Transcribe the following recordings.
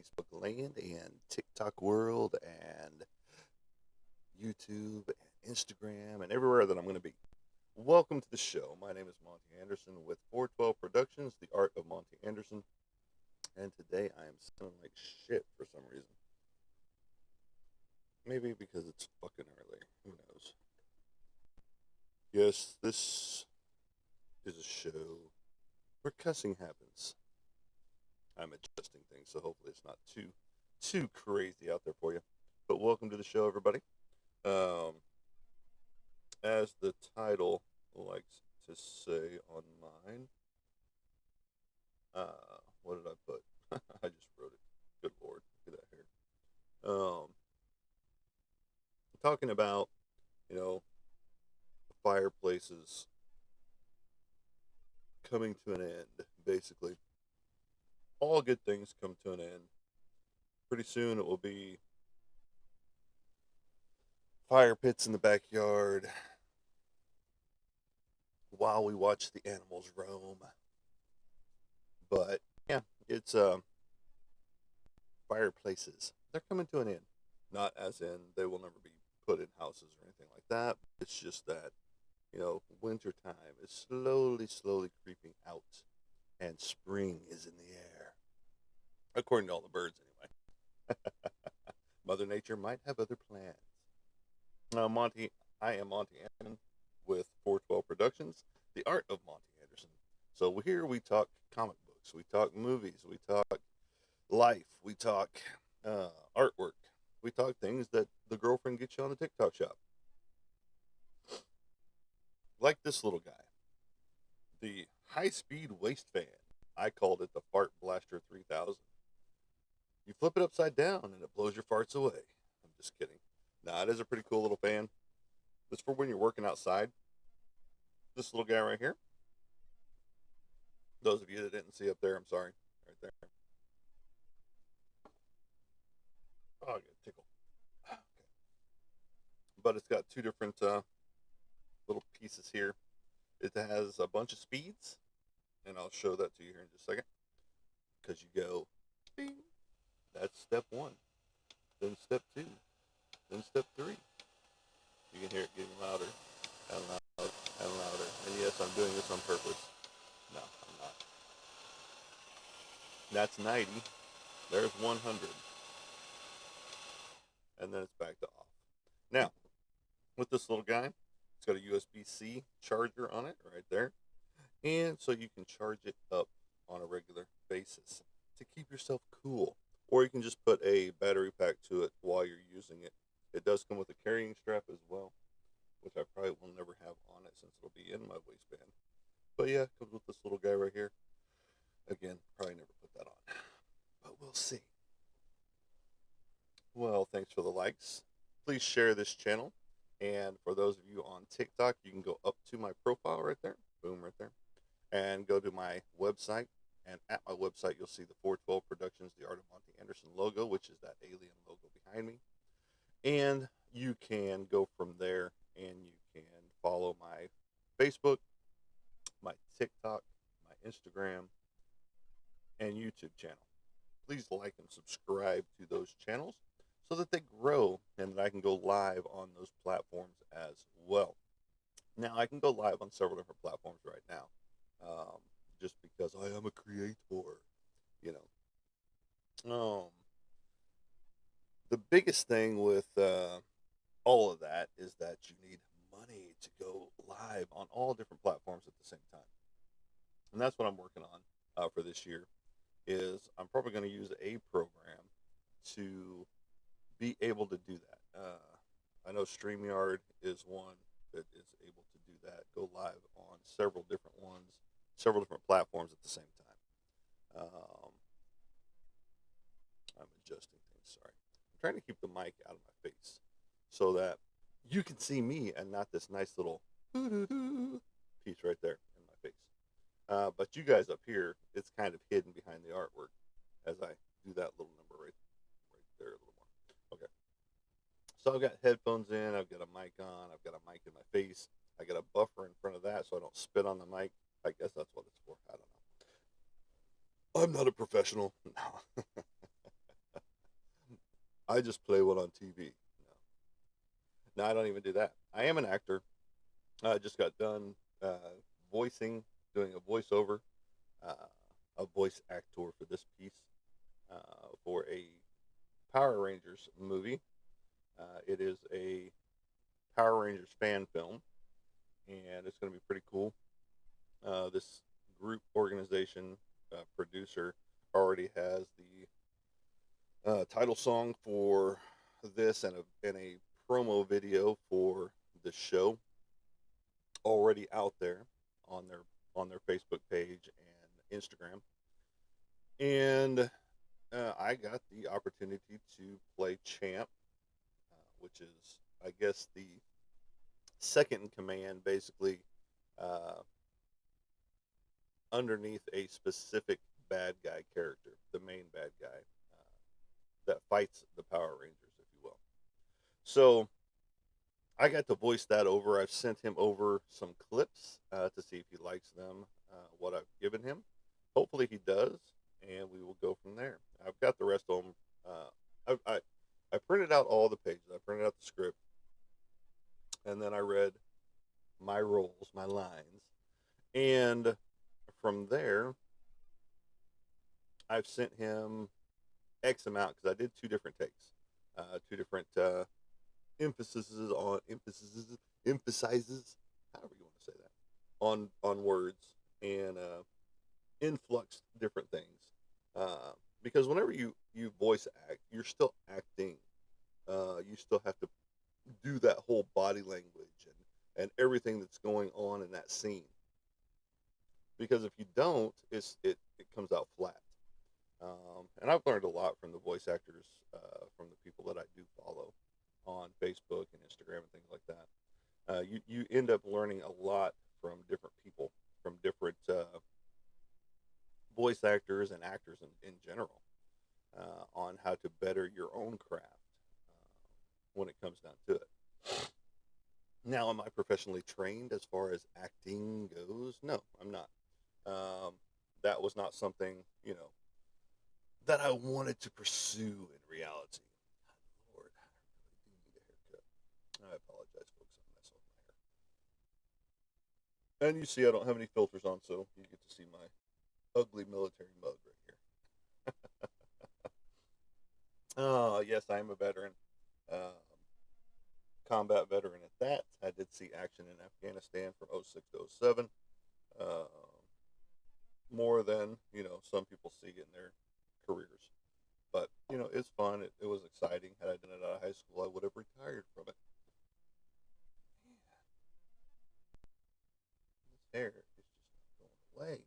Facebook land and TikTok world and YouTube and Instagram and everywhere that I'm going to be. Welcome to the show. My name is Monty Anderson with 412 Productions, The Art of Monty Anderson. And today I am sounding like shit for some reason. Maybe because it's fucking early. Who knows? Yes, this is a show where cussing happens. I'm adjusting things, so hopefully it's not too crazy out there for you. But welcome to the show, everybody. Um, as the title likes to say on mine, what did I put? I just wrote it. Good lord, look at that hair. Talking about you know fireplaces coming to an end. Basically, all good things come to an end. Pretty soon, it will be fire pits in the backyard while we watch the animals roam. But yeah, it's fireplaces. They're coming to an end. Not as in they will never be put in houses or anything like that. It's just that, winter time is slowly creeping out and spring is in the air. According to all the birds, anyway. Mother Nature might have other plans. Monty, I am Monty Anderson with 412 Productions, The Art of Monty Anderson. So here we talk comic books, we talk movies, we talk life, we talk artwork, we talk things that the girlfriend gets you on the TikTok shop. Like this little guy, the high speed waist fan. I called it the Fart Blaster 3000. You flip it upside down and it blows your farts away. I'm just kidding. Nah, it is a pretty cool little fan. It's for when you're working outside. This little guy right here. Those of you that didn't see up there, I'm sorry. Right there. Oh, I get a tickle. Okay. But it's got two different little pieces here. It has a bunch of speeds, and I'll show that to you here in just a second. Because you go, bing. That's step one. Then step two. Then step three. You can hear it getting louder and louder and louder. And yes, I'm doing this on purpose. No, I'm not. That's 90. There's 100. And then it's back to off. Now, with this little guy, it's got a USB-C charger on it right there. And so you can charge it up on a regular basis to keep yourself cool. Or you can just put a battery pack to it while you're using it. It does come with a carrying strap as well, which I probably will never have on it since it'll be in my waistband. But yeah, it comes with this little guy right here. Again, probably never put that on. But we'll see. Well, thanks for the likes. Please share this channel. And for those of you on TikTok, you can go up to my profile right there. Boom, right there. And go to my website. And at my website, you'll see the 412 Productions, The Art of Monty Anderson logo, which is that alien logo behind me. And you can go from there and you can follow my Facebook, my TikTok, my Instagram, and YouTube channel. Please like and subscribe to those channels so that they grow and that I can go live on those platforms as well. Now, I can go live on several different platforms right now, just because I am a creator, you know. The biggest thing with all of that is that you need money to go live on all different platforms at the same time. And that's what I'm working on for this year is I'm probably going to use a program to be able to do that. I know StreamYard is one that is able to do that, go live on several different ones, several different platforms at the same time. I'm adjusting things, sorry. I'm trying to keep the mic out of my face so that you can see me and not this nice little piece right there in my face. But you guys up here, it's kind of hidden behind the artwork as I do that little number right there a little more. Okay. So I've got headphones in, I've got a mic on, I've got a mic in my face, I got a buffer in front of that so I don't spit on the mic. I guess that's what it's for. I don't know. I'm not a professional. No. I just play one on TV. No, I don't even do that. I am an actor. I just got done voicing, doing a voiceover, uh, a voice actor for this piece for a Power Rangers movie. It is a Power Rangers fan film, and it's going to be pretty cool. This group organization producer already has the title song for this and a promo video for the show already out there on their Facebook page and Instagram. And I got the opportunity to play Champ, which is, I guess, the second in command, basically, uh, underneath a specific bad guy character, the main bad guy that fights the Power Rangers, if you will. So I got to voice that over. I've sent him over some clips to see if he likes them, what I've given him. Hopefully he does, and we will go from there. I've got the rest of them. I printed out all the pages. I printed out the script, and then I read my roles, my lines, and from there, I've sent him X amount because I did two different takes, two different emphasizes, however you want to say that, on words and influx different things. Because whenever you voice act, you're still acting. You still have to do that whole body language and everything that's going on in that scene. Because if you don't, it comes out flat. And I've learned a lot from the voice actors, from the people that I do follow on Facebook and Instagram and things like that. You end up learning a lot from different people, from different voice actors and actors in general, on how to better your own craft when it comes down to it. Now, am I professionally trained as far as acting goes? No, I'm not. Um, that was not something, that I wanted to pursue in reality. Lord, I really do need a haircut. I apologize, folks. I'm messing with my hair. And you see, I don't have any filters on, so you get to see my ugly military mug right here. Oh, yes, I am a veteran. Um, Combat veteran at that. I did see action in Afghanistan from '06 to '07. Um, More than, some people see in their careers. But, it's fun. It was exciting. Had I done it out of high school, I would have retired from it. This hair is just not going away.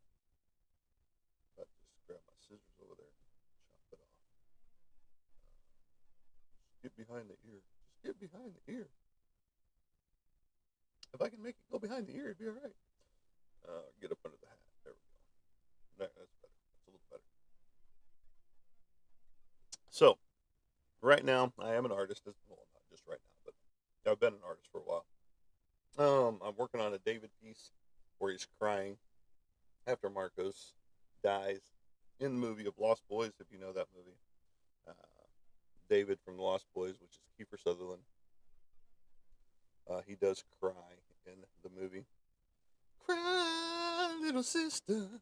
But just grab my scissors over there and chop it off. Just get behind the ear. Just get behind the ear. If I can make it go behind the ear, it'd be all right. Get up under the hat. There we go. That's better. That's a little better. So, right now, I am an artist. Well, not just right now, but I've been an artist for a while. I'm working on a David piece where he's crying after Marcos dies in the movie of Lost Boys, if you know that movie. Uh, David from the Lost Boys, which is Kiefer Sutherland. He does cry in the movie. Cry, little sister.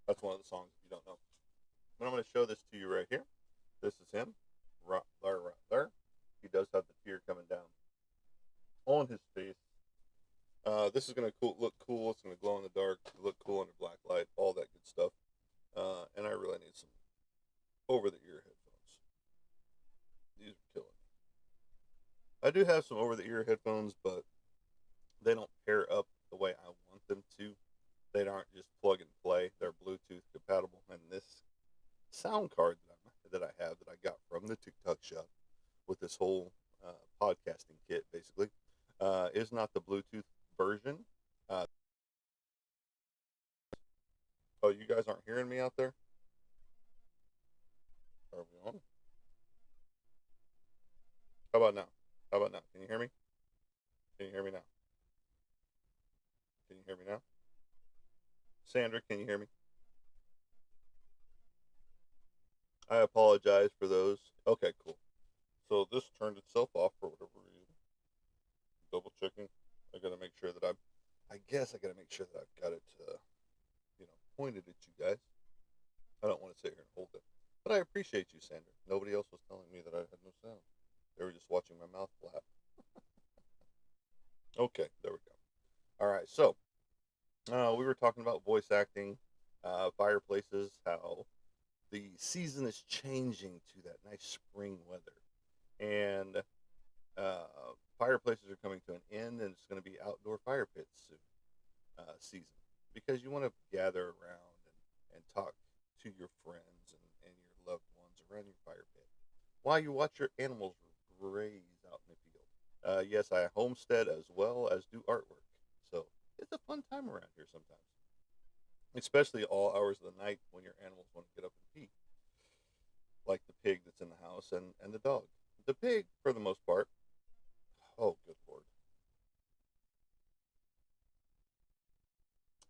That's one of the songs if you don't know. But I'm going to show this to you right here. This is him, right there, right there. He does have the tear coming down on his face. This is going to look cool. It's going to glow in the dark, look cool under black light, all that good stuff. And I really need some over-the-ear headphones. These are killing me. I do have some over-the-ear headphones, but they don't pair up the way I want them to. They aren't just plug and play. They're Bluetooth compatible. And this sound card that I have that I got from the TikTok shop with this whole podcasting kit, basically, is not the Bluetooth version. Uh, oh, you guys aren't hearing me out there? Are we on? How about now? How about now? Can you hear me? Can you hear me now? Can you hear me now? Sandra, can you hear me? I apologize for those. Okay, cool. So this turned itself off for whatever reason. Double checking. I gotta make sure that I guess I gotta make sure that I've got it, pointed at you guys. I don't want to sit here and hold it. But I appreciate you, Sandra. Nobody else was telling me that I had no sound. They were just watching my mouth flap. Okay, there we go. All right, so we were talking about voice acting, fireplaces, how the season is changing to that nice spring weather. And fireplaces are coming to an end, and it's going to be outdoor fire pits soon, season. Because you want to gather around and talk to your friends and your loved ones around your fire pit while you watch your animals graze out in the field. Yes, I homestead as well as do artwork. So it's a fun time around here sometimes, especially all hours of the night when your animals want to get up and pee, like the pig that's in the house and the dog. The pig, for the most part, oh, good lord.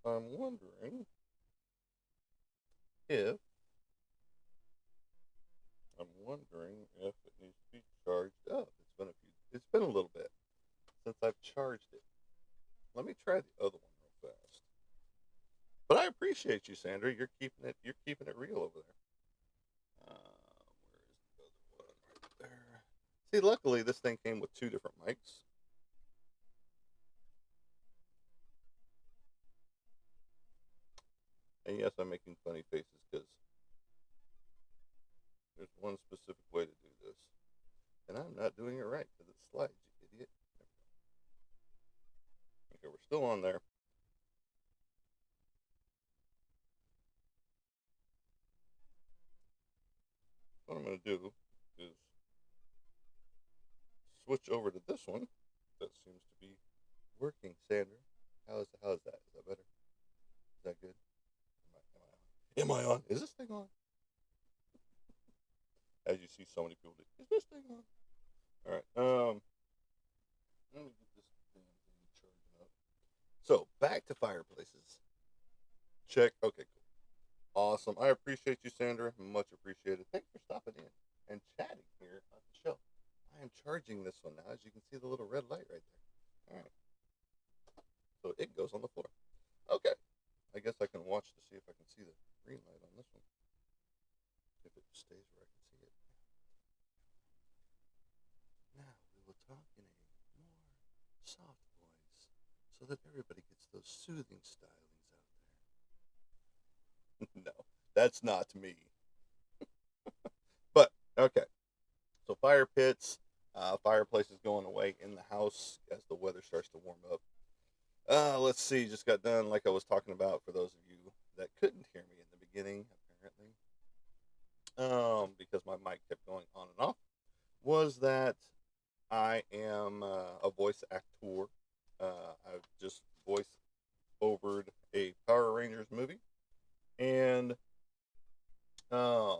I'm wondering if it needs to be charged up. It's been a little bit since I've charged it. Let me try the other one real fast. But I appreciate you, Sandra. You're keeping it real over there. Where is the other one? Right there. See, luckily this thing came with two different mics. And yes, I'm making funny faces because there's one specific way to do this. And I'm not doing it right because it slides, you idiot. Okay, we're still on there. What I'm going to do is switch over to this one. That seems to be working, Sandra. How is that? Is that better? Is that good? Am I on? Is this thing on? As you see, so many people do. Is this thing on? All right. Let me get this damn thing charging up. So back to fireplaces. Check. Okay, cool. Awesome. I appreciate you, Sandra. Much appreciated. Thanks for stopping in and chatting here on the show. I am charging this one now. As you can see, the little red light right there. All right. So it goes on the floor. Okay. I guess I can watch to see if I can see the green light on this one. If it stays where I can see it. Now we will talk in a more soft voice so that everybody gets those soothing stylings out there. No, that's not me. But okay. So fire pits, fireplaces going away in the house as the weather starts to warm up. Let's see. Just got done, like I was talking about, for those of you that couldn't hear me in the beginning, apparently, because my mic kept going on and off, was that I am a voice actor. I've just voice overed a Power Rangers movie, and uh,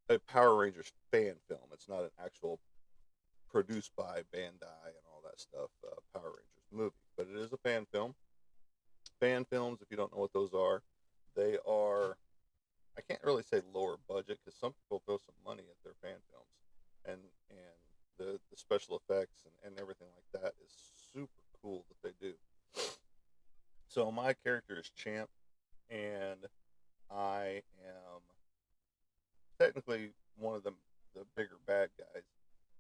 a Power Rangers fan film. It's not an actual produced by Bandai and all that stuff, Power Rangers movie, but it is a fan film. Fan films, if you don't know what those are, they are, I can't really say lower budget because some people throw some money at their fan films, and the special effects and everything like that is super cool that they do. So my character is Champ, and I am technically one of the bigger bad guys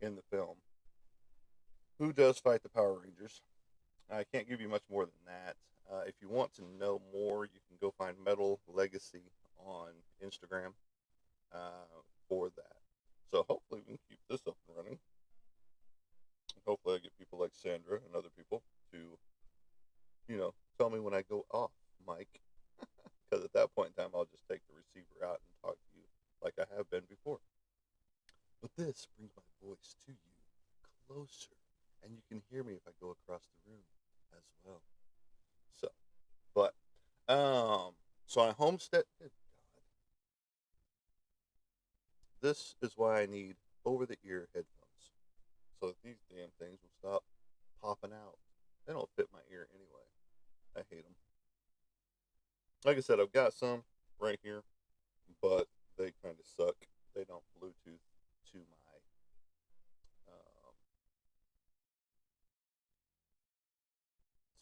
in the film who does fight the Power Rangers. I can't give you much more than that. If you want to know more, you can go find Metal Legacy on Instagram for that. So hopefully we can keep this up and running. And hopefully I get people like Sandra and other people to, tell me when I go off, Mike. Because at that point in time, I'll just take the receiver out and talk to you like I have been before. But this brings my voice to you closer, and you can hear me if I go across the room as well. So, but so I homestead. Good God, this is why I need over-the-ear headphones, so that these damn things will stop popping out. They don't fit my ear anyway. I hate them. Like I said, I've got some right here, but they kind of suck. They don't Bluetooth to my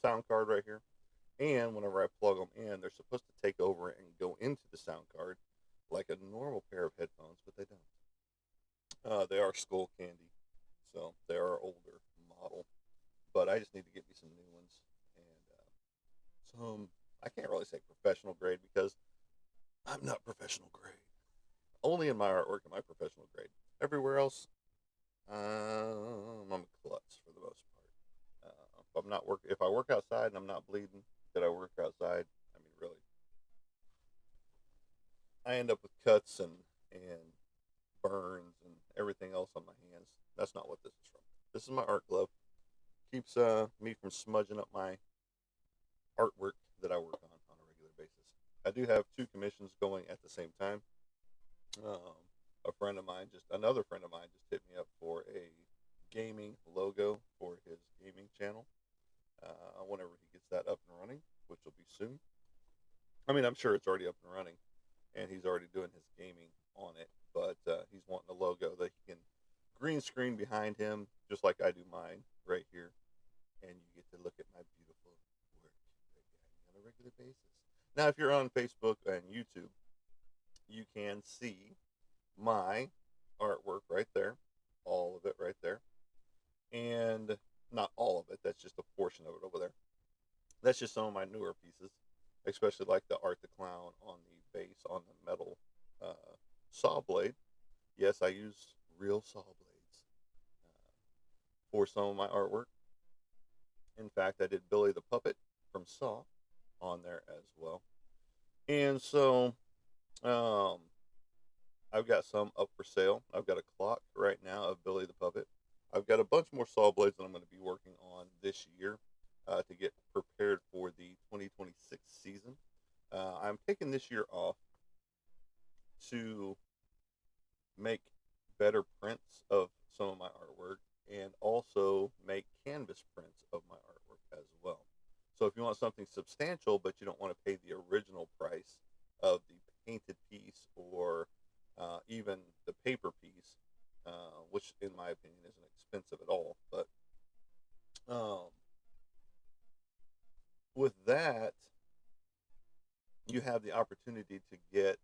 sound card right here. And whenever I plug them in, they're supposed to take over and go into the sound card like a normal pair of headphones, but they don't. They are Skull Candy, so they are older model. But I just need to get me some new ones and some. I can't really say professional grade because I'm not professional grade. Only in my artwork am I professional grade. Everywhere else, I'm a klutz for the most part. If I'm not work, if I work outside and I'm not bleeding, that I work outside. I mean, really, I end up with cuts and burns and everything else on my hands. That's not what this is from. This is my art glove. Keeps me from smudging up my artwork that I work on a regular basis. I do have two commissions going at the same time. Another friend of mine just hit me up for a gaming logo for his gaming channel. Whenever he gets that up and running, which will be soon. I mean, I'm sure it's already up and running, and he's already doing his gaming on it. But he's wanting a logo that he can green screen behind him, just like I do mine right here, and you get to look at my beautiful work on a regular basis. Now, if you're on Facebook and YouTube, you can see my artwork right there, all of it right there, and not all of it. That's just a portion of it over there. That's just some of my newer pieces, especially like the Art the Clown on the base on the metal saw blade. Yes, I use real saw blades for some of my artwork. In fact, I did Billy the Puppet from Saw on there as well. And so um, I've got some up for sale. I've got a clock right now of Billy the Puppet. I've got a bunch more saw blades that I'm going to be working on this year to get prepared for the 2026 season. I'm taking this year off to make better prints of some of my artwork and also make canvas prints of my artwork as well. So if you want something substantial but you don't want to pay the original price of the painted piece or even the paper piece, which in my opinion isn't expensive at all, but um, with that, you have the opportunity to get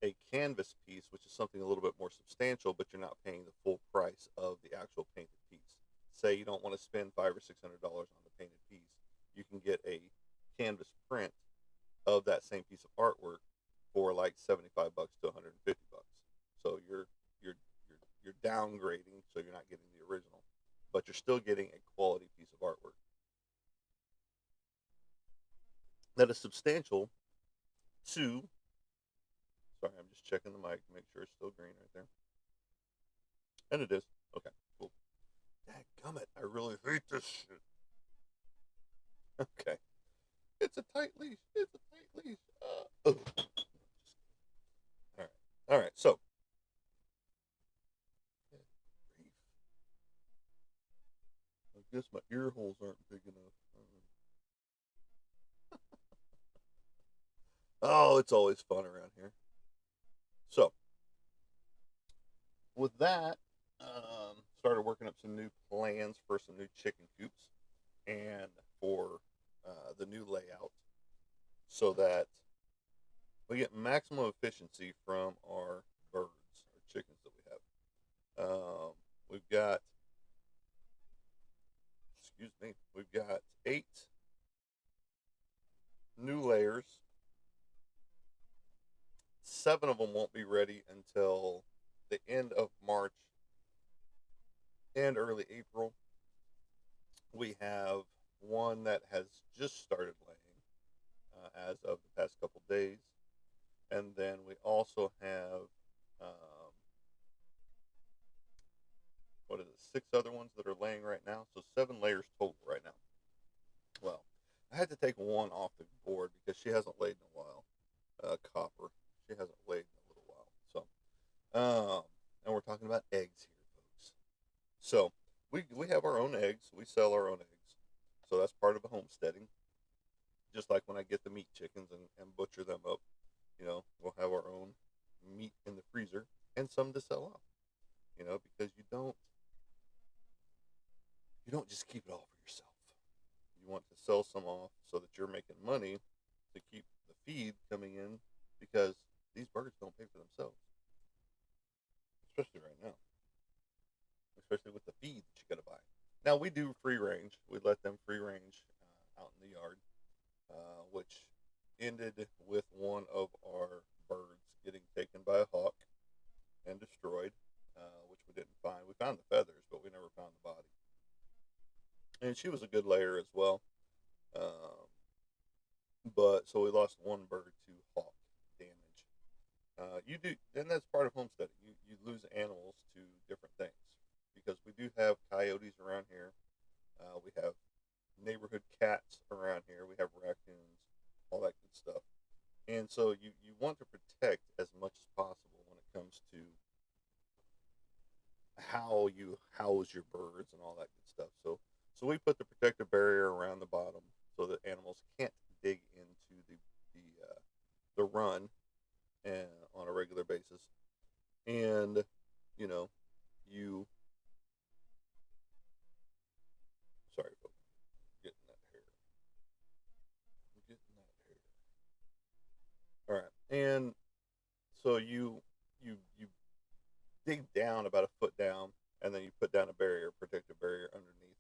a canvas piece, which is something a little bit more substantial, but you're not paying the full price of the actual painted piece. Say you don't want to spend $500 or $600 on the painted piece, you can get a canvas print of that same piece of artwork for like $75 to $150. So you're downgrading, so you're not getting the original, but you're still getting a quality piece of artwork that is substantial to. Sorry, I'm just checking the mic to make sure it's still green right there. And it is. Okay, cool. Dadgummit, I really hate this shit. Okay. It's a tight leash. It's a tight leash. Oh. All right. All right. So, I guess my ear holes aren't big enough. Oh, it's always fun around here. So, with that, started working up some new plans for some new chicken coops and for the new layout so that we get maximum efficiency from our birds, our chickens that we have. We've got, excuse me, we've got 8 new layers. 7 of them won't be ready until the end of March and early April. We have one that has just started laying as of the past couple days. And then we also have, um, what is it, 6 other ones that are laying right now. So 7 layers total right now. Well, I had to take one off the board because she hasn't laid in a while. Copper. She hasn't laid in a little while. So, and we're talking about eggs here, folks. So we have our own eggs. We sell our own eggs. So that's part of the homesteading. Just like when I get the meat chickens and butcher them up, we'll have our own meat in the freezer and some to sell off. Because you don't just keep it all for yourself. You want to sell some off so that you're making money to keep the feed coming in, because these birds don't pay for themselves, especially right now, especially with the feed that you got to buy. Now, we do free range. We let them free range out in the yard, which ended with one of our birds getting taken by a hawk and destroyed, which we didn't find. We found the feathers, but we never found the body. And she was a good layer as well. Um, but so we lost one bird to hawk damage. You do, and that's part of homesteading. You lose animals to different things, because we do have coyotes around here. We have neighborhood cats around here. We have raccoons, all that good stuff. And so you want to protect as much as possible when it comes to how you house your birds and all that good stuff. So we put the protective barrier around the bottom so that animals can't dig into the run and on a regular basis. And you know, you sorry, folks, getting that hair, getting that hair. All right, and so you dig down about a foot down, and then you put down a barrier, protective barrier underneath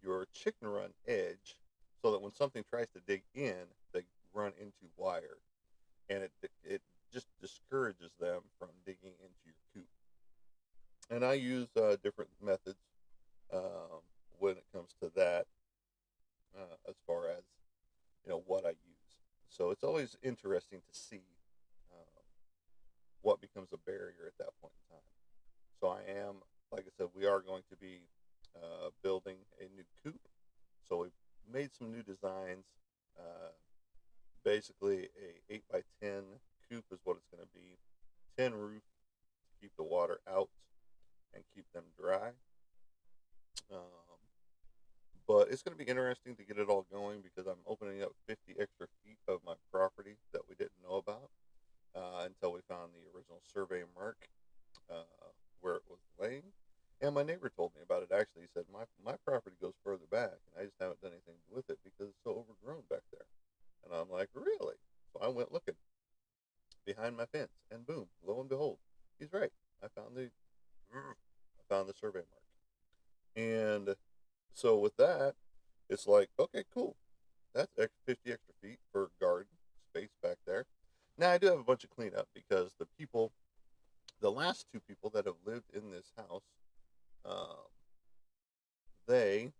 your chicken run edge, so that when something tries to dig in, they run into wire, and it just discourages them from digging into your coop. And I use different methods um, when it comes to that, as far as what I use. So it's always interesting to see um, what becomes a barrier at that point in time. So I am, like I said, we are going to be building a new coop. So we made some new designs. Uh, Basically, a 8x10 coop is what it's going to be. Tin roof to keep the water out and keep them dry. Um, but it's going to be interesting to get it all going, because I'm opening up 50 extra feet of my property that we didn't know about until we found the original survey mark where it was laying. And my neighbor told me about it. Actually, he said my property goes further back, and I just haven't done anything with it because it's so overgrown back there. And I'm like, really? So I went looking behind my fence, and boom, lo and behold, he's right. I found the survey mark. And so with that, it's like, okay, cool. That's 50 extra feet for garden space back there. Now I do have a bunch of cleanup, because the last two people that have lived in this house, um, they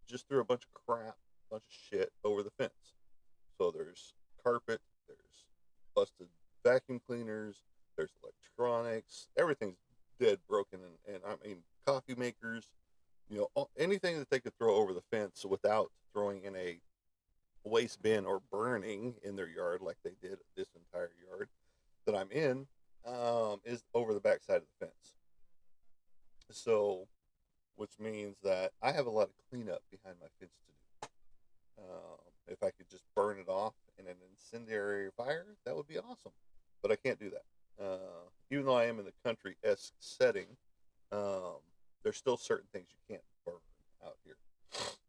just threw a bunch of crap, a bunch of shit over the fence. So there's carpet, there's busted vacuum cleaners, there's electronics, everything's dead broken, and I mean coffee makers, anything that they could throw over the fence without throwing in a waste bin or burning in their yard like they did this entire yard that I'm in, is over the backside of the fence. So, which means that I have a lot of cleanup behind my fence to do. If I could just burn it off in an incendiary fire, that would be awesome. But I can't do that. Even though I am in the country-esque setting, um, there's still certain things you can't burn out here.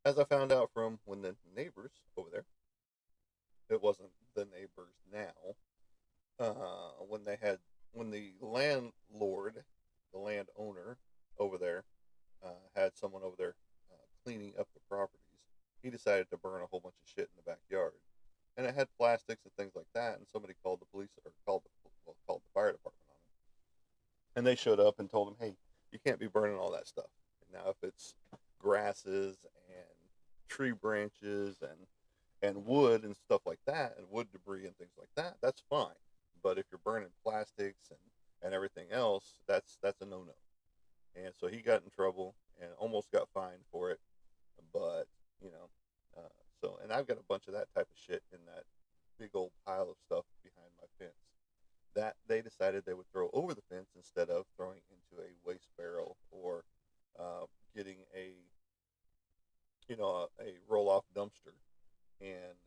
As I found out from when the neighbors over there, it wasn't the neighbors now, when the landlord, the landowner over there, had someone over there cleaning up the properties, he decided to burn a whole bunch of shit in the backyard, and it had plastics and things like that. And somebody called the police, or called the fire department on him, and they showed up and told him, "Hey, you can't be burning all that stuff. Now, if it's grasses and tree branches and wood and stuff like that, and wood debris and things like that, that's fine. But if you're burning plastics and everything else, that's a no-no." And so he got in trouble and almost got fined for it. But you know, uh, and I've got a bunch of that type of shit in that big old pile of stuff behind my fence that they decided they would throw over the fence instead of throwing into a waste barrel, or getting a roll off dumpster, and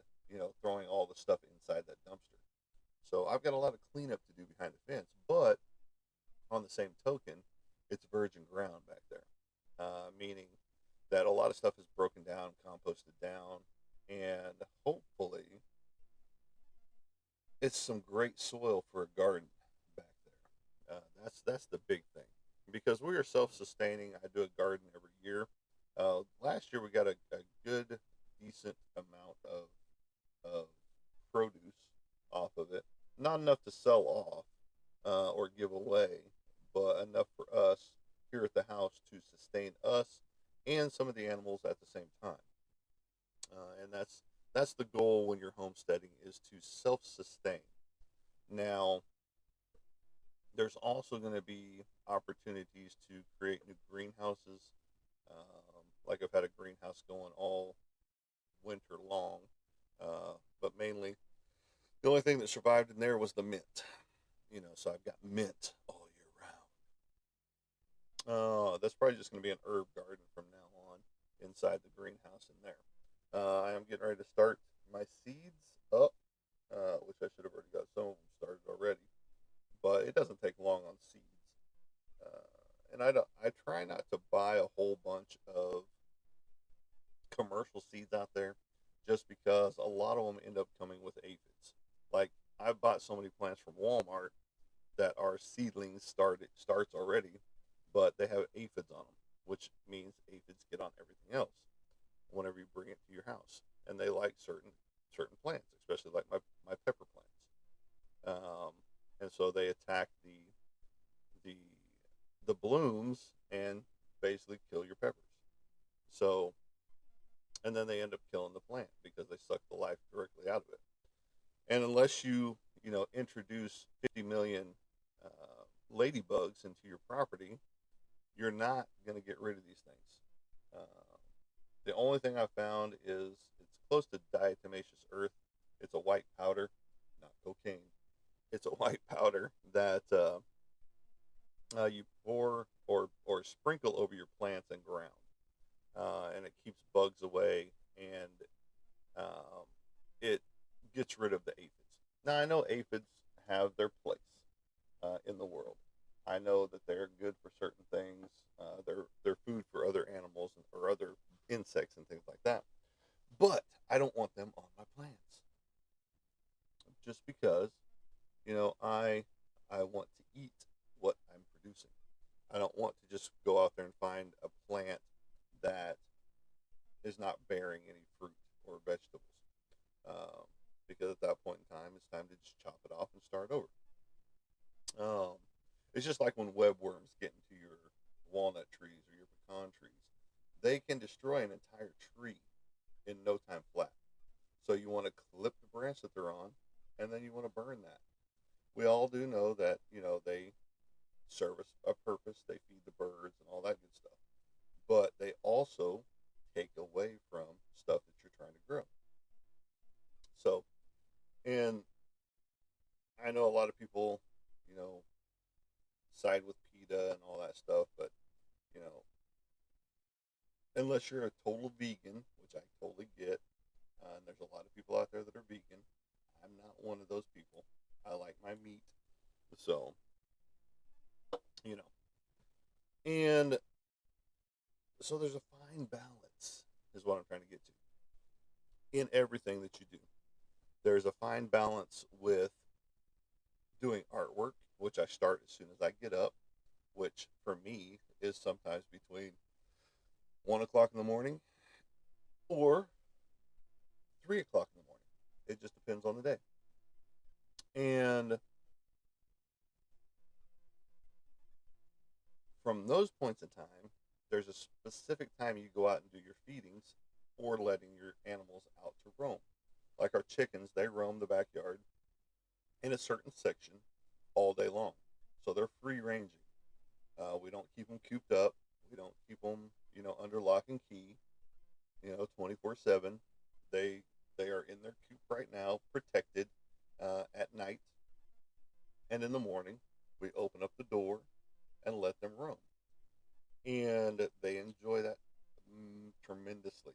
throwing all the stuff inside that dumpster. So I've got a lot of cleanup to do behind the fence. But on the same token, it's virgin ground back there, meaning that a lot of stuff is broken down, composted down, and hopefully it's some great soil for a garden back there. That's the big thing because we are self-sustaining. I do a garden every year. Last year we got a good, decent amount of produce off of it. Not enough to sell off or give away, but enough for us here at the house to sustain us and some of the animals at the same time. And that's the goal when you're homesteading is to self-sustain. Now, there's also going to be opportunities to create new greenhouses. Like I've had a greenhouse going all winter long, but mainly the only thing that survived in there was the mint. So I've got mint all year round. That's probably just going to be an herb garden from now on inside the greenhouse in there. I am getting ready to start my seeds up, which I should have already got some of them started already, but it doesn't take long on seeds. And I try not to buy a whole bunch of commercial seeds out there, just because a lot of them end up coming with aphids. Like I've bought so many plants from Walmart that are seedlings starts already, but they have aphids on them, which means aphids get on everything else whenever you bring it to your house, and they like certain plants, especially like my pepper plants, and so they attack the the blooms and basically kill your peppers. So and then they end up killing the plant because they suck the life directly out of it. And unless you introduce 50 million ladybugs into your property, you're not going to get rid of these things. Uh, the only thing I found is it's close to diatomaceous earth. It's a white powder, not cocaine. It's a white powder that you pour or sprinkle over your plants and ground, and it keeps bugs away and um, it gets rid of the aphids. Now I know aphids have their place in the world. I know that they're good for certain things. They're food for other animals or other insects and things like that. But I don't want them on my plants just because I want to eat what I'm producing. I don't want to just go out there and find a plant that is not bearing any fruit or vegetables. Um, because at that point in time, it's time to just chop it off and start over. Um, it's just like when webworms get into your walnut trees or your pecan trees, they can destroy an entire tree in no time flat. So you want to clip the branch that they're on, and then you want to burn that. We all do know that they serve a purpose. They feed the birds and all that good stuff, but they also take away from stuff that you're trying to grow. So, and I know a lot of people, you know, side with PETA and all that stuff, but you know, unless you're a total vegan, which I totally get, and there's a lot of people out there that are vegan. I'm not one of those people. I like my meat, so you know, and so there's a fine balance, is what I'm trying to get to in everything that you do. There's a fine balance with doing artwork, which I start as soon as I get up, which for me is sometimes between 1 o'clock in the morning or 3 o'clock in the morning. It just depends on the day. And from those points in time, there's a specific time you go out and do your feedings or letting your animals out to roam. Like our chickens, they roam the backyard in a certain section all day long. So they're free ranging. We don't keep them cooped up. We don't keep them, under lock and key, 24/7. They they are in their coop right now, protected at night, and in the morning we open up the door and let them roam, and they enjoy that tremendously.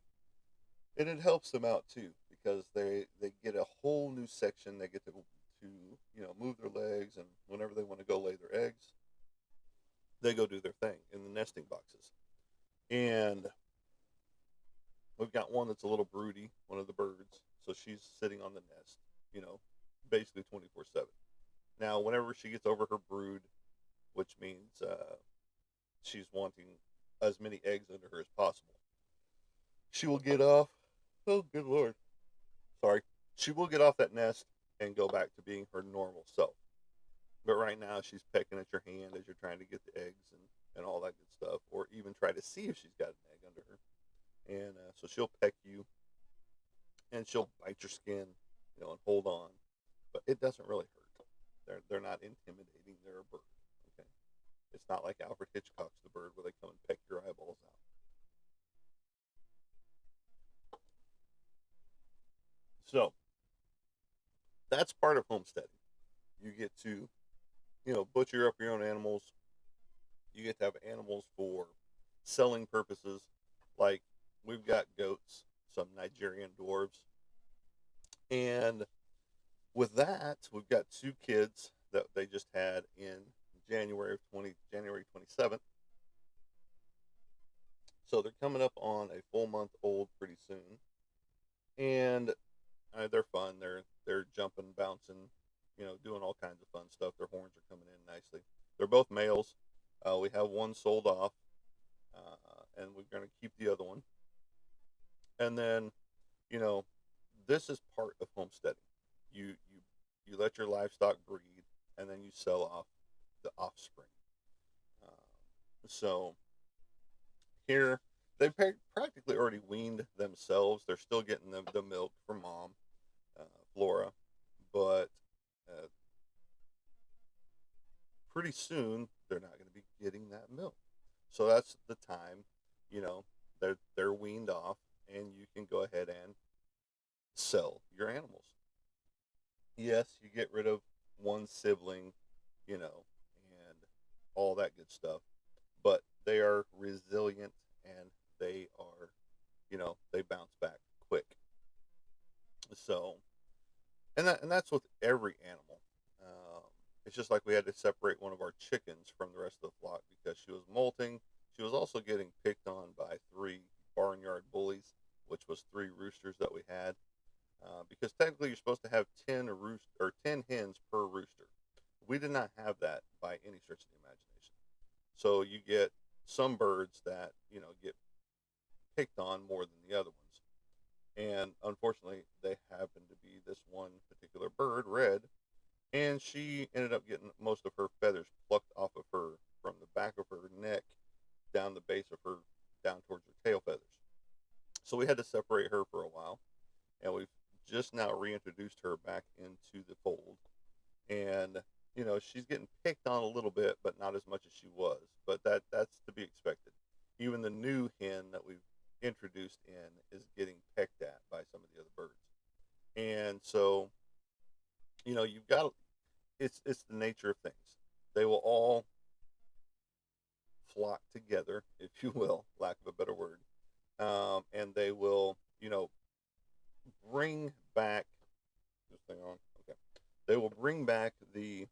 And it helps them out too because they get a whole new section. They get to, move their legs, and whenever they want to go lay their eggs, they go do their thing in the nesting boxes. And we've got one that's a little broody, one of the birds. So she's sitting on the nest, you know, basically 24/7. Now, whenever she gets over her brood, which means she's wanting as many eggs under her as possible, she will get off. Oh, good lord. Sorry. She will get off that nest and go back to being her normal self. But right now, she's pecking at your hand as you're trying to get the eggs and all that good stuff, or even try to see if she's got an egg under her. And so she'll peck you and she'll bite your skin, and hold on. But it doesn't really hurt. They're not intimidating. They're a bird. Okay, it's not like Alfred Hitchcock's The Bird where they come and peck your eyeballs out. So that's part of homesteading. You get to butcher up your own animals. You get to have animals for selling purposes. Like we've got goats, some Nigerian dwarves, and with that, we've got two kids that they just had in January 27th. So they're coming up on a full month old pretty soon, and they're fun. They're jumping, bouncing, doing all kinds of fun stuff. Their horns are coming in nicely. They're both males. We have one sold off, and we're going to keep the other one. And then, you know, this is part of homesteading. You let your livestock breed, and then you sell off the offspring. So here, they practically already weaned themselves. They're still getting the milk from mom, Flora, but uh, pretty soon they're not going to be getting that milk. So that's the time, you know, they're weaned off, and you can go ahead and sell your animals. Yes, you get rid of one sibling, and all that good stuff, but they are resilient, and they are, they bounce back quick. So, and that's with every animal. Um, it's just like we had to separate one of our chickens from the rest of the flock because she was molting. She was also getting picked on by three barnyard bullies, which was three roosters that we had. Because technically you're supposed to have 10 hens per rooster. We did not have that by any stretch of the imagination. So you get some birds that get picked on more than the other ones, and unfortunately they happened to be this one particular bird, Red, and she ended up getting most of her feathers plucked off of her from the back of her neck down the base of her down towards her tail feathers. So we had to separate her for a while, and we've just now reintroduced her back into the fold. And she's getting picked on a little bit, but not as much as she was. But that's to be expected. Even the new hen that we've introduced in is getting pecked at by some of the other birds. And so you've got it's the nature of things. They will all flock together, if you will, lack of a better word, and they will bring back this thing on. Okay, they will bring back the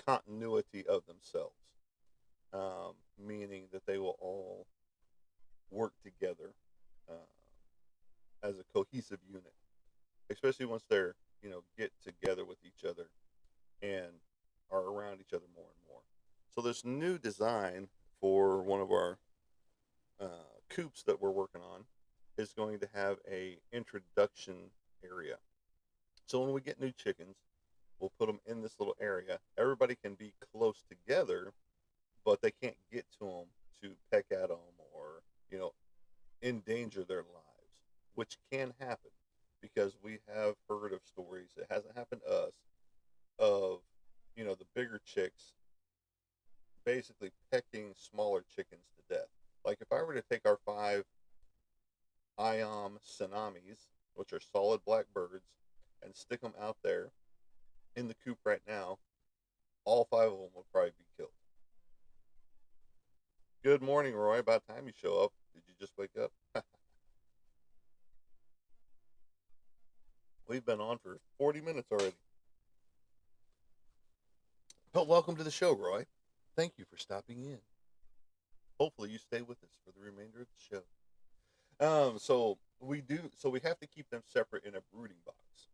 continuity of themselves, meaning that they will all work together as a cohesive unit, especially once they're get together with each other and are around each other more and more. So this new design for one of our coops that we're working on is going to have a introduction area. So when we get new chickens, we'll put them in this little area. Everybody can be close together, but they can't get to them to peck at them or endanger their lives, which can happen because we have heard of stories. It hasn't happened to us of the bigger chicks basically pecking smaller chickens to death. Like if I were to take our five Iam Sanamis, which are solid black birds, and stick them out there in the coop right now, all five of them would probably be killed. Good morning, Roy. About time you show up. Did you just wake up? We've been on for 40 minutes already. welcome to the show, Roy. Thank you for stopping in. Hopefully, you stay with us for the remainder of the show. So we have to keep them separate in a brooding box.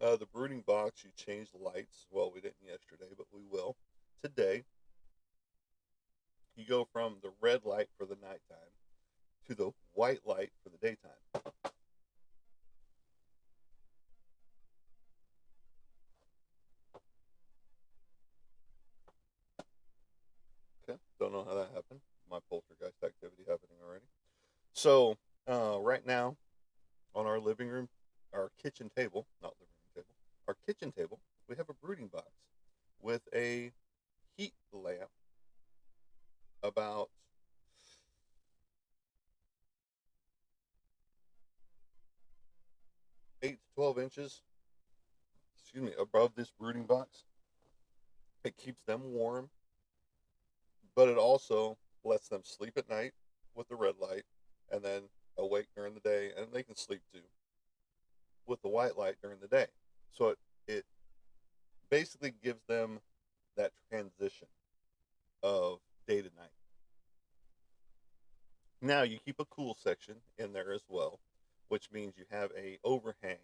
The brooding box, you change the lights. Well, we didn't yesterday, but we will today. You go from the red light for the nighttime to the white light for the daytime. Okay, don't know how that happened. My poltergeist activity happening already. So right now on our living room, our kitchen table, not living room table, our kitchen table, we have a brooding box with a heat lamp about 8 to 12 inches, excuse me, above this brooding box. It keeps them warm, but it also lets them sleep at night with the red light and then awake during the day, and they can sleep too with the white light during the day. So it basically gives them that transition of day to night. Now you keep a cool section in there as well, which means you have a overhang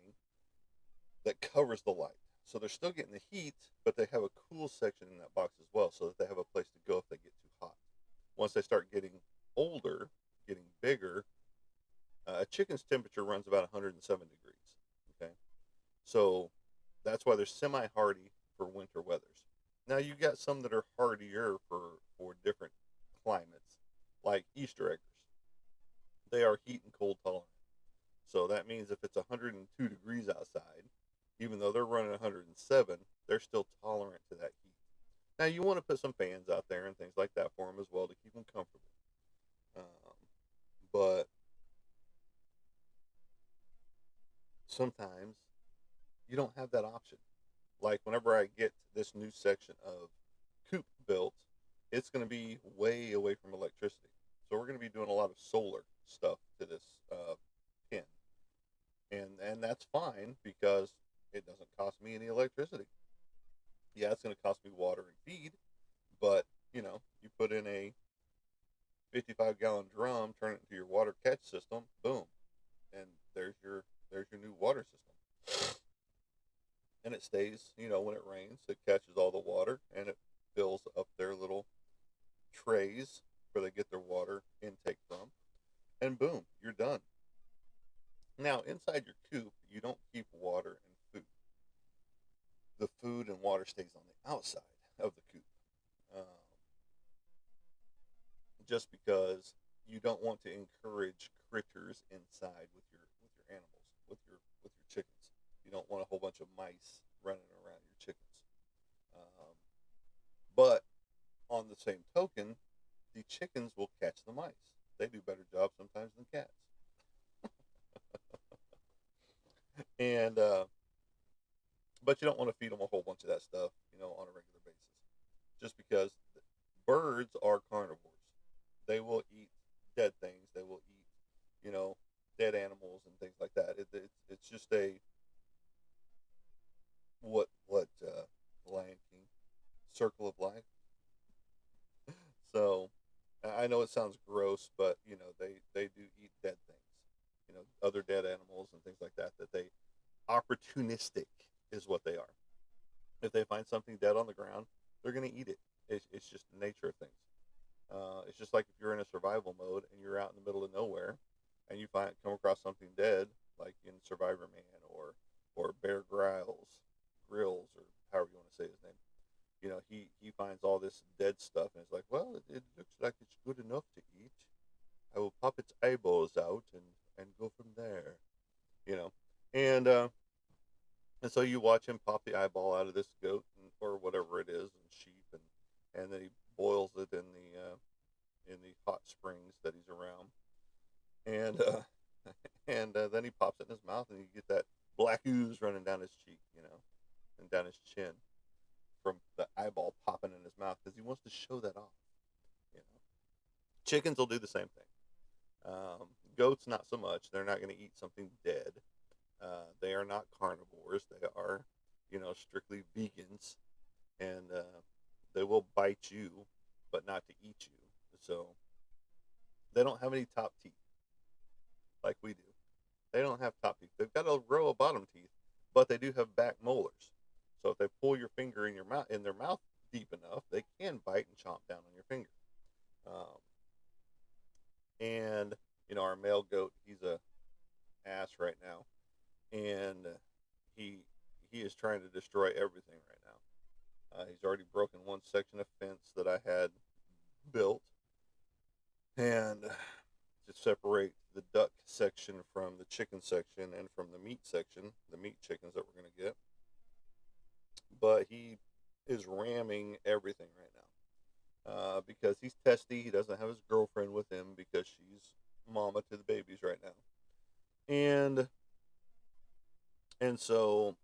that covers the light. So they're still getting the heat, but they have a cool section in that box as well, so that they have a place to go if they get too hot. Once they start getting older, getting bigger, a chicken's temperature runs about 107 degrees. Okay, so that's why they're semi-hardy for winter weathers. Now you got some that are hardier for different climates, like Easter eggers. They are heat and cold tolerant. So that means if it's 102 degrees outside, even though they're running 107, they're still tolerant to that heat. Now you want to put some fans out there and things like that for them as well to keep them comfortable. But sometimes you don't have that option. Like whenever I get this new section of coop built, it's going to be way away from electricity. So we're going to be doing a lot of solar stuff to this pen, and that's fine because it doesn't cost me any electricity. Yeah, it's going to cost me water and feed, but you put in a 55-gallon drum, turn it into your water catch system, boom, and there's your new water system. And it stays, when it rains, it catches all the water and it fills up their little trays where they get their water intake from, and boom, you're done. Now, inside your coop, you don't keep water and food. The food and water stays on the outside of the coop, um, just because you don't want to encourage critters inside with your animals, with your chickens. You don't want a whole bunch of mice running around your chickens. Um, but on the same token, the chickens will catch the mice. They do better job sometimes than cats. And but you don't want to feed them a whole bunch of that stuff, on a regular basis, just because birds are carnivores. They will eat dead things. They will eat, dead animals and things like that. It's just a what Lion King circle of life. So I know it sounds gross, but they do eat dead things, other dead animals and things like that. That they opportunistic is what they are. If they find something dead on the ground, they're going to eat it. It's just the nature of things. It's just like if you're in a survival mode and you're out in the middle of nowhere and you come across something dead, like in Survivor Man or Bear Grills or however you want to say his name. He finds all this dead stuff and it's like, well, it looks like it's good enough to eat. I will pop its eyeballs out and go from there. You know, and uh, and so you watch him pop the eyeball out of this goat or whatever it is, and sheep, and then he boils it in the hot springs that he's around, and and then he pops it in his mouth, and you get that black ooze running down his cheek, and down his chin from the eyeball popping in his mouth because he wants to show that off. You know, chickens will do the same thing. Goats, not so much. They're not going to eat something dead. They are not carnivores. They are, strictly vegans, and They will bite you, but not to eat you. So they don't have any top teeth like we do. They don't have top teeth. They've got a row of bottom teeth, but they do have back molars. So if they pull your finger in their mouth deep enough, they can bite and chomp down on your finger. Um, and our male goat, he's a ass right now, and he he is trying to destroy everything right now. He's already broken one section of fence that I had built, and to separate the duck section from the chicken section and from the meat section, the meat chickens that we're going to get. But he is ramming everything right now because he's testy. He doesn't have his girlfriend with him because she's mama to the babies right now, and so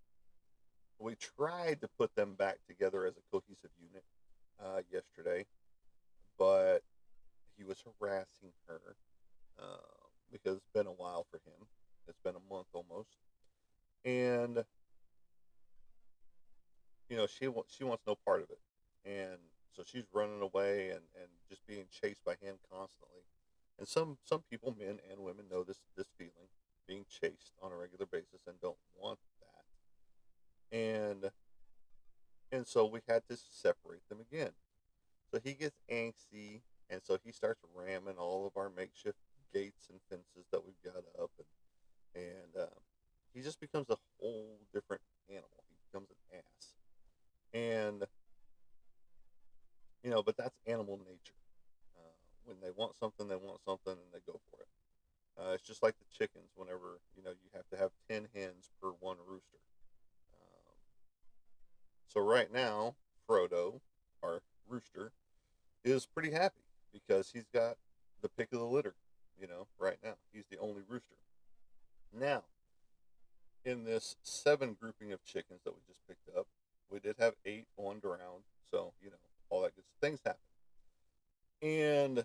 we tried to put them back together as a cohesive unit yesterday, but he was harassing her because it's been a while for him. It's been a month almost, and she wants no part of it, and so she's running away and just being chased by him constantly. And some people, men and women, know this feeling, being chased on a regular basis, and don't want that. And so we had to separate them again. So he gets angsty, and so he starts ramming all of our makeshift gates and fences that we've got up, and he just becomes a whole different animal. He becomes an ass, and but that's animal nature. When they want something, and they go for it. It's just like the chickens. Whenever you have to have 10 hens per one rooster. Um, so right now, Frodo, our rooster, is pretty happy because he's got the pick of the litter. Right now he's the only rooster. Now, in this 7 grouping of chickens that we just picked up, we did have 8 on drowned. So all that good things happen, and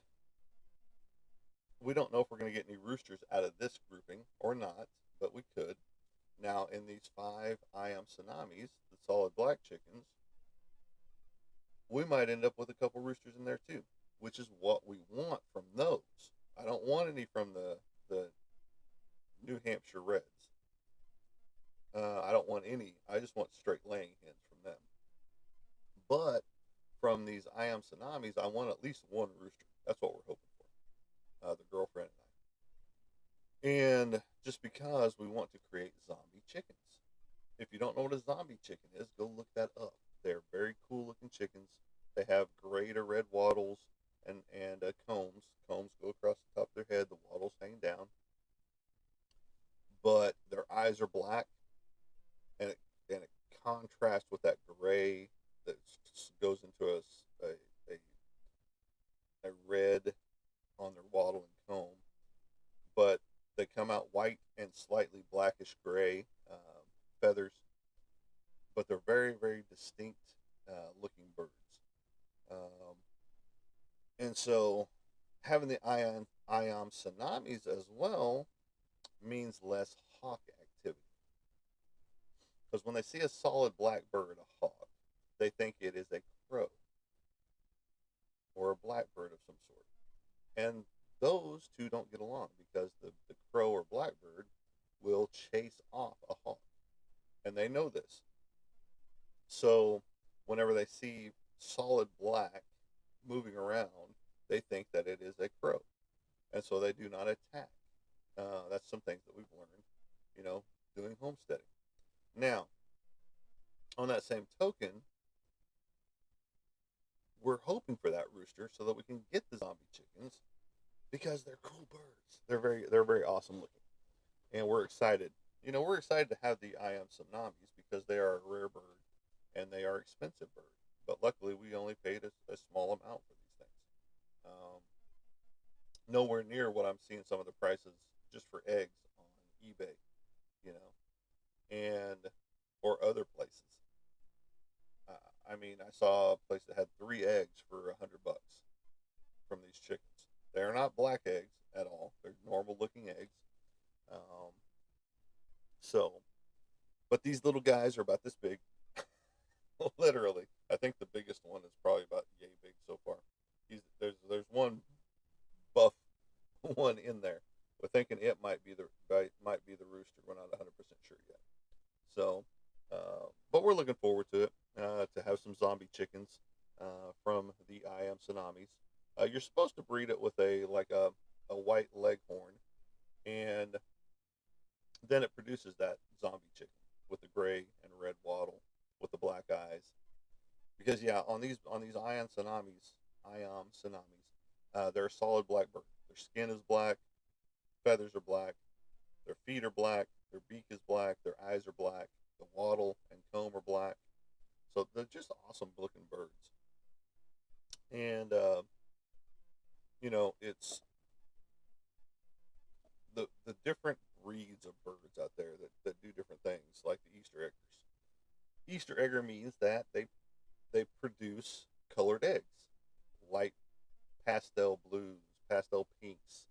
we don't know if we're going to get any roosters out of this grouping or not, but we could. Now, in these 5 Iam Tsunamis, the solid black chickens, we might end up with a couple roosters in there too, which is what we want from those. I don't want any from the New Hampshire Reds. I don't want any. I just want straight laying hens from them. But from these Iam Tsunamis, I want at least one rooster. That's what we're hoping for, the girlfriend and I. And just because we want to create zombie chickens. If you don't know what a zombie chicken is, go look that up. They're very cool looking chickens. They have gray to red wattles and combs. Combs go across the top of their head. The wattles hang down. But their eyes are black, and it contrasts with that gray that goes into a red on their wattle and comb. But they come out white and slightly blackish gray feathers, but they're very, very distinct looking birds. Um, and so having the Iam Tsunamis as well means less hawk activity. Because when they see a solid black bird, a hawk, they think it is a crow or a blackbird of some sort. And those two don't get along because the crow or blackbird will chase off a hawk. And they know this. So whenever they see solid black moving around, they think that it is a crow. And so they do not attack. That's some things that we've learned, doing homesteading. Now, on that same token, we're hoping for that rooster so that we can get the zombie chickens because they're cool birds. They're very awesome looking, and we're excited. We're excited to have the Iam Tsunamis because they are a rare bird and they are expensive birds. But luckily, we only paid a small amount for these things. Um, Nowhere near what I'm seeing some of the prices just for eggs on eBay, you know, and or other places. I mean, I saw a place that had 3 eggs for $100 from these chickens. They're not black eggs at all. They're normal looking eggs. Um, so, but these little guys are about this big, literally. I think the biggest one is probably about yay big so far. There's one buff one in there. We're thinking it might be the rooster. We're not 100% sure yet. So, but we're looking forward to it, to have some zombie chickens from the I Am Tsunamis. You're supposed to breed it with a white leghorn, and then it produces that zombie chicken with the gray and red wattle with the black eyes. Because yeah, on these Ion tsunamis, they're a solid black bird. Their skin is black, feathers are black, their feet are black, their beak is black, their eyes are black, the wattle and comb are black. So they're just awesome looking birds. And it's the different breeds of birds out there that do different things, like the Easter eggers. Easter egger means that they produce colored eggs, light pastel blues, pastel pinks,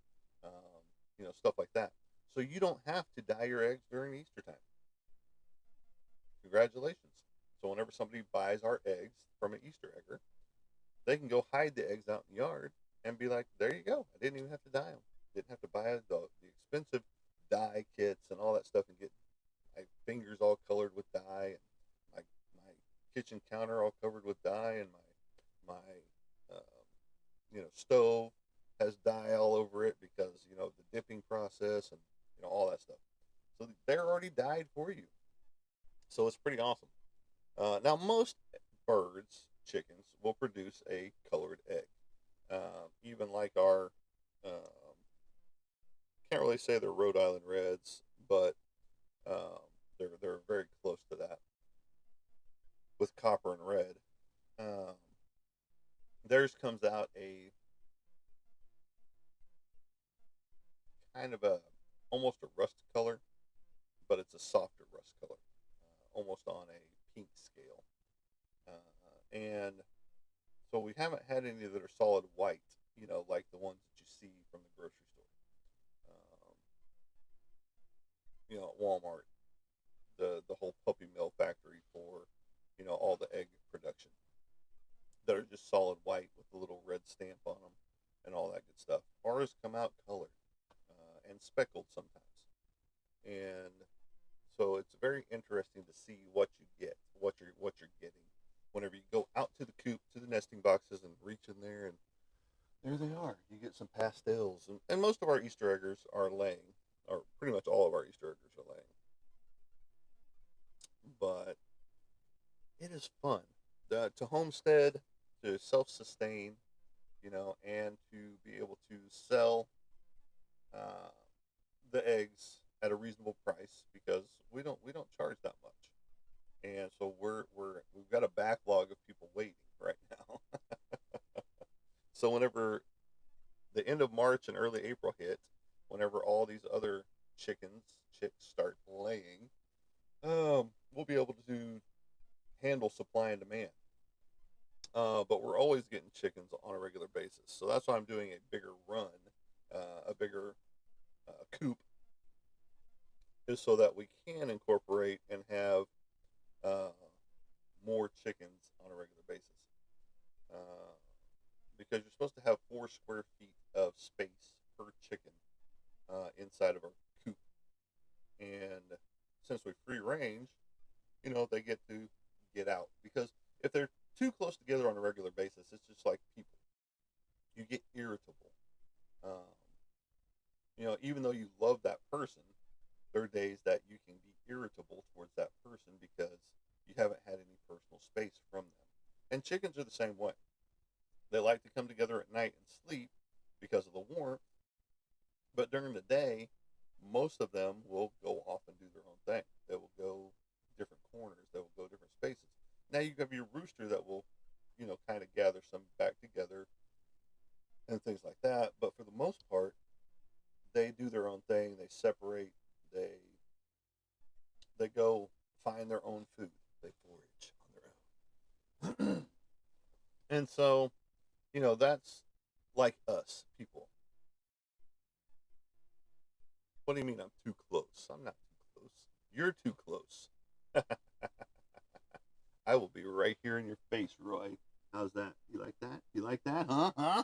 stuff like that. So you don't have to dye your eggs during Easter time. Congratulations. So whenever somebody buys our eggs from an Easter egger, they can go hide the eggs out in the yard and be like, there you go. I didn't even have to dye them. Didn't have to buy the expensive dye kits and all that stuff and get my fingers all colored with dye and my kitchen counter all covered with dye and my stove has dye all over it because the dipping process and all that stuff. So they're already dyed for you. So it's pretty awesome. Now most birds, chickens, will produce a colored egg. Even like our, can't really say they're Rhode Island Reds, but um, they're very close to that with copper and red. Um, Theirs comes out a kind of a almost a rust color, but it's a softer rust color, almost on a pink scale. And so we haven't had any that are solid white, like the ones that you see from the grocery store, um, at Walmart, the whole puppy mill factory for, all the egg production. That are just solid white with a little red stamp on them and all that good stuff. Ours come out colored and speckled sometimes, and so it's very interesting to see what you get, what you're getting whenever you go out to the coop, to the nesting boxes, and reach in there, and there they are. You get some pastels, and most of our Easter eggers are laying, or pretty much all of our Easter eggers are laying. But it is fun to homestead, to self-sustain, and to be able to sell uh, the eggs at a reasonable price because we don't charge that much, and so we've got a backlog of people waiting right now. So whenever the end of March and early April hit, whenever all these other chicks start laying, we'll be able to handle supply and demand. But we're always getting chickens on a regular basis, so that's why I'm doing a bigger run, a bigger coop, is so that we can incorporate and have uh, more chickens on a regular basis. Uh, because you're supposed to have 4 square feet of space per chicken inside of our coop, and since we free range, they get to get out because if they're too close together on a regular basis, it's just like people. You get irritable. Um, even though you love that person, there are days that you can be irritable towards that person because you haven't had any personal space from them. And chickens are the same way. They like to come together at night and sleep because of the warmth, but during the day, most of them will go off and do their own thing. They will go different corners, they will go different spaces. Now you have your rooster that will, kind of gather some back together and things like that. But for the most part, they do their own thing. They separate. They go find their own food. They forage on their own. And so, that's like us people. What do you mean I'm too close? I'm not too close. You're too close. I will be right here in your face, Roy. How's that? You like that? You like that? Huh? Huh?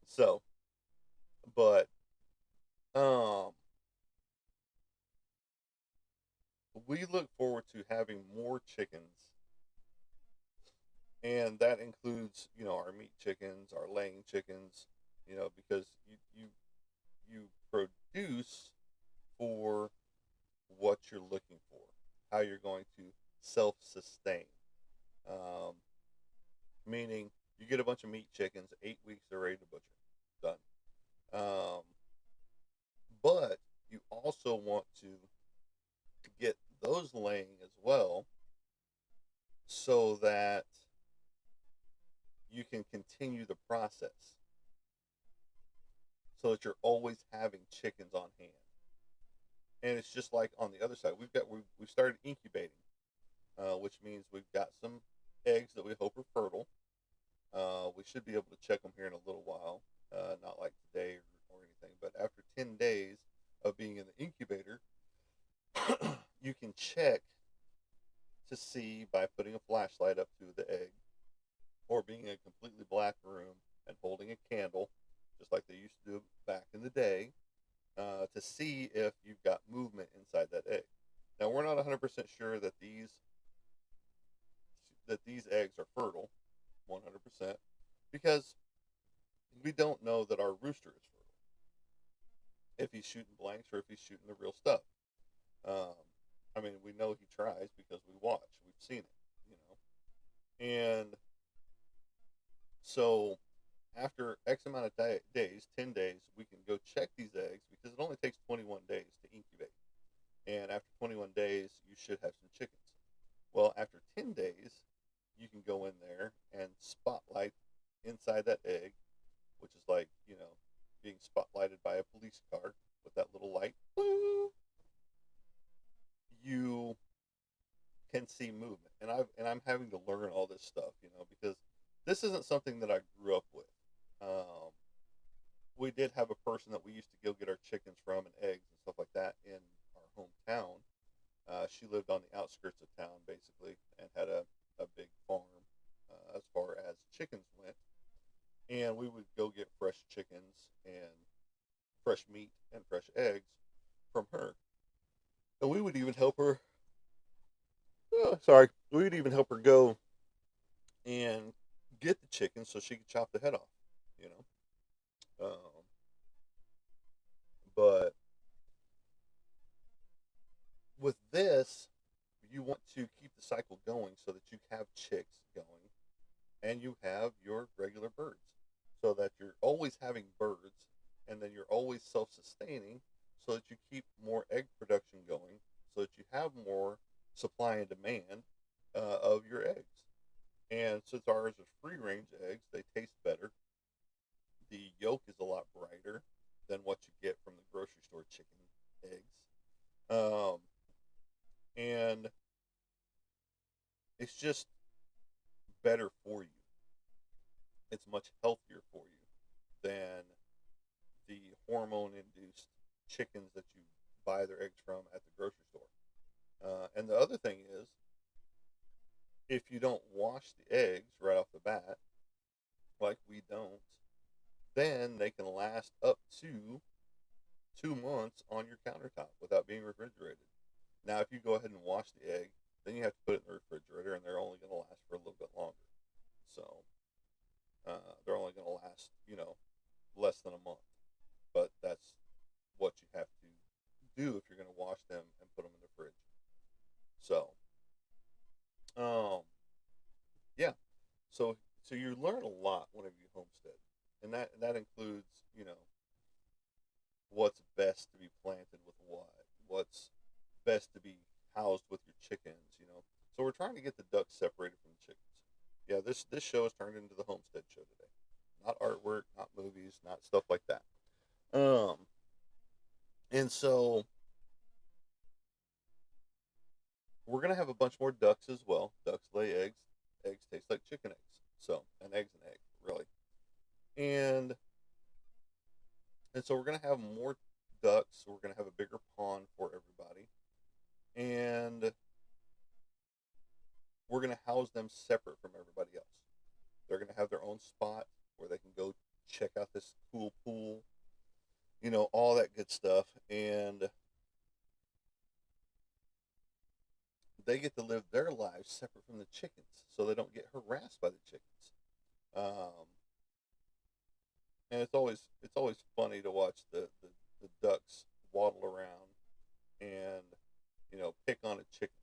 So, but um, we look forward to having more chickens, and that includes, our meat chickens, our laying chickens, because you produce for what you're looking for, how you're going to self-sustain. Um, Meaning, you get a bunch of meat chickens, 8 weeks they're ready to butcher, done. Um, but you also want to get those laying as well, so that you can continue the process, so that you're always having chickens on hand. And it's just like on the other side, we've started incubating, which means we've got some eggs that we hope are fertile. We should be able to check them here in a little while, not like today or anything, but after 10 days of being in the incubator, you can check to see by putting a flashlight up to the egg, or being in a completely black room and holding a candle, just like they used to do back in the day, to see if you've got movement inside that egg. Now, we're not 100% sure that these eggs are fertile, 100%, because we don't know that our rooster is fertile, if he's shooting blanks or if he's shooting the real stuff. Um, I mean, we know he tries because we watch, we've seen it, and so after X amount of days, 10 days, we can go check these eggs, because it only takes 21 days to incubate. And after 21 days, you should have some chickens. Well, after 10 days, you can go in there and spotlight inside that egg, which is like, being spotlighted by a police car with that little light. You can see movement. And I'm having to learn all this stuff, because this isn't something that I grew up with. Um, we did have a person that we used to go get our chickens from, and eggs and stuff like that, in our hometown. She lived on the outskirts of town, basically, and had a big farm, as far as chickens went. And we would go get fresh chickens and fresh meat and fresh eggs from her. And we would even help her. Sorry, we would even help her go and get the chicken so she could chop the head off. You but with this, you want to keep the cycle going so that you have chicks going, and you have your regular birds, so that you're always having birds, and then you're always self-sustaining, so that you keep more egg production going, so that you have more supply and demand, of your eggs. And since ours are free range eggs, they taste better. The yolk is a lot brighter than what you get from the grocery store chicken eggs. Um, and it's just better for you. It's much healthier for you than the hormone induced chickens that you buy their eggs from at the grocery store. And the other thing is, if you don't wash the eggs right off the bat, like we don't, then they can last up to 2 months on your countertop without being refrigerated. Now, if you go ahead and wash the egg, then you have to put it in the refrigerator, and they're only going to last for a little bit longer. So they're only going to last, less than a month. But that's what you have to do if you're going to wash them and put them in the fridge. So, um, yeah. So you learn a lot whenever you homestead, and that includes, what's best to be planted with what's best to be housed with your chickens. So we're trying to get the ducks separated from the chickens. Yeah, this show has turned into the homestead show today. Not artwork, not movies, not stuff like that. Um, and so we're gonna have a bunch more ducks as well. Ducks lay eggs. Eggs taste like chicken eggs. So an egg's an egg, really. And and so we're gonna have more ducks. So we're gonna have a bigger pond for everybody. And we're going to house them separate from everybody else. They're going to have their own spot where they can go check out this cool pool, all that good stuff. And they get to live their lives separate from the chickens so they don't get harassed by the chickens. Um, and it's always funny to watch the ducks waddle around and pick on a chicken.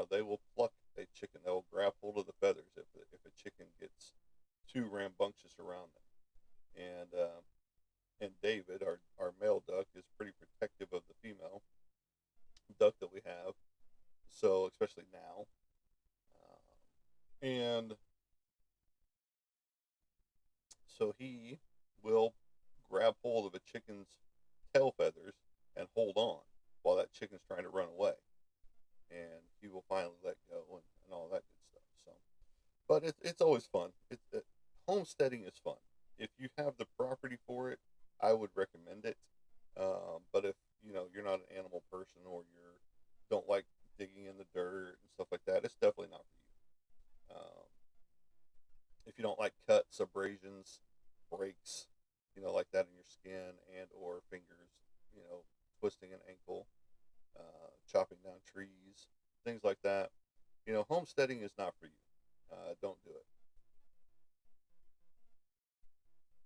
They will pluck a chicken. They will grab hold of the feathers if a chicken gets too rambunctious around them. And David, our male duck, is pretty protective of the female duck that we have. So especially now, and so he will grab hold of a chicken's tail feathers and hold on while that chicken's trying to run away, and he will finally let go and all that good stuff. So, but it's always fun. Homesteading is fun. If you have the property for it, I would recommend it. But if you're not an animal person or you don't like digging in the dirt and stuff like that, it's definitely not for you. If you don't like cuts, abrasions, breaks, like that in your skin and or fingers, twisting an ankle, chopping down trees, things like that, homesteading is not for you. Don't do it.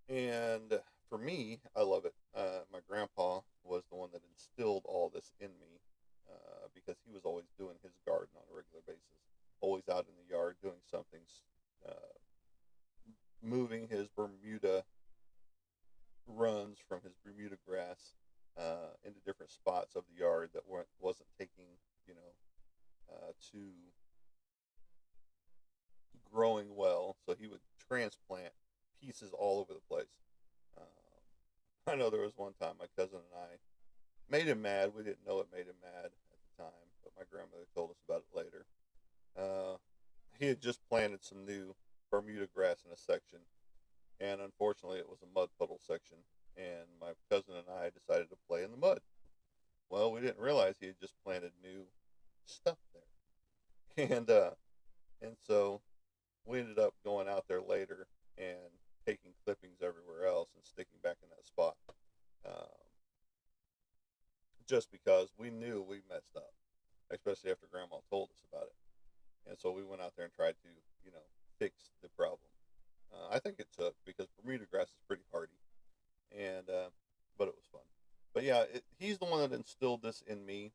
And for me, I love it. My grandpa was the one that instilled all this in me because he was always doing his garden on a regular basis, always out in the yard doing something, uh, moving his Bermuda runs from his Bermuda grass into different spots of the yard that wasn't taking, to growing well. So he would transplant pieces all over the place. I know there was one time my cousin and I made him mad. We didn't know it made him mad at the time, but my grandmother told us about it later. Uh, he had just planted some new Bermuda grass in a section, and unfortunately, it was a mud puddle section. And my cousin and I decided to play in the mud. Well, we didn't realize he had just planted new stuff there, and so we ended up going out there later and taking clippings everywhere else and sticking back in that spot, um, just because we knew we messed up, especially after Grandma told us about it. And so we went out there and tried to, fix the problem. I think it took because Bermuda grass is pretty hardy, and but it was fun. But yeah, he's the one that instilled this in me,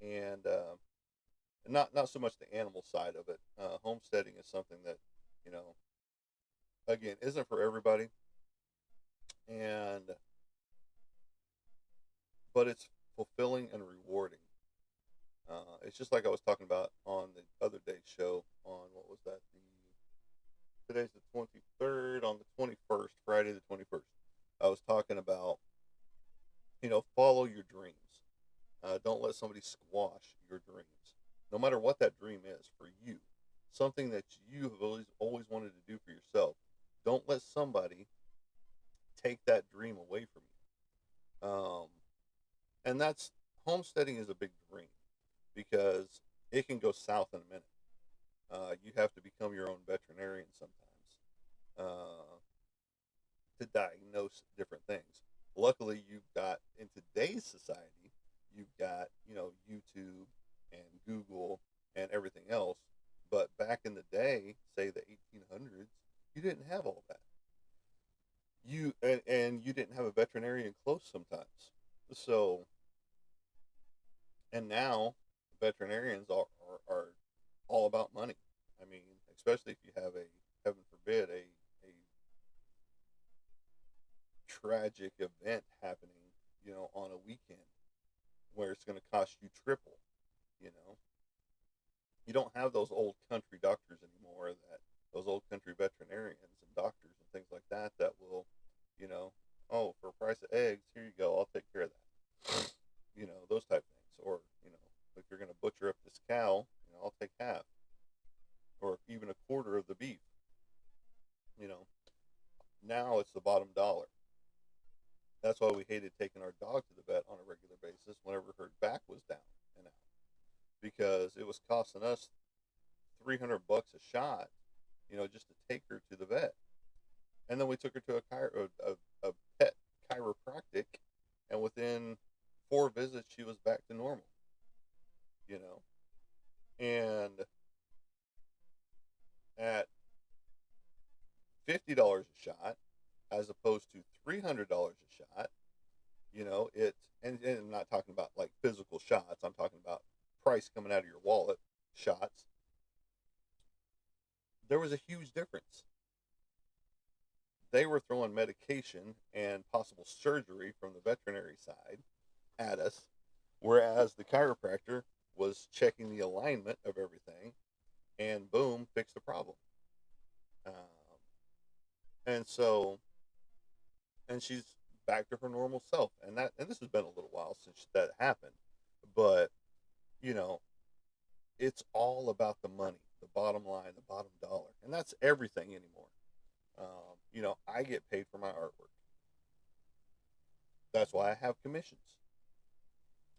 and not so much the animal side of it. Homesteading is something that you know again isn't for everybody, and but it's fulfilling and rewarding. It's just like I was talking about on the other day's show. On what was that? Today's the 23rd. On the 21st, Friday the 21st, I was talking about follow your dreams. Don't let somebody squash your dreams, no matter what that dream is for you. Something that you have always wanted to do for yourself. Don't let somebody take that dream away from you. And that's homesteading is a big dream because it can go south in a minute. You have to become your own veterinarian sometimes to diagnose different things. Luckily, you've got in today's society, you've got YouTube and Google and everything else. But back in the day, say the 1800s, you didn't have all that. And you didn't have a veterinarian close sometimes. So and now veterinarians are all about money. I mean, especially if you have a heaven forbid a tragic event happening, on a weekend where it's going to cost you triple. You know, you don't have those old country doctors anymore. That those old country veterinarians and doctors and things like that that will, you know, oh, for a price of eggs, here you go, I'll take care of that. Those type things. Or if you're going to butcher up this cow, I'll take half or even a quarter of the beef. You know, now it's the bottom dollar. That's why we hated taking our dog to the vet on a regular basis whenever her back was down and out because it was costing us $300 a shot, just to take her to the vet. And then we took her to a pet chiropractic, and within 4 visits, she was back to normal. You know, and at $50 a shot, as opposed to $300 a shot, and I'm not talking about like physical shots. I'm talking about price coming out of your wallet shots. There was a huge difference. They were throwing medication and possible surgery from the veterinary side at us, whereas the chiropractor was checking the alignment of everything and boom, fixed the problem. Um, and so, and she's back to her normal self. And this has been a little while since that happened, but you know, it's all about the money, the bottom line, the bottom dollar, and that's everything anymore. I get paid for my artwork. That's why I have commissions.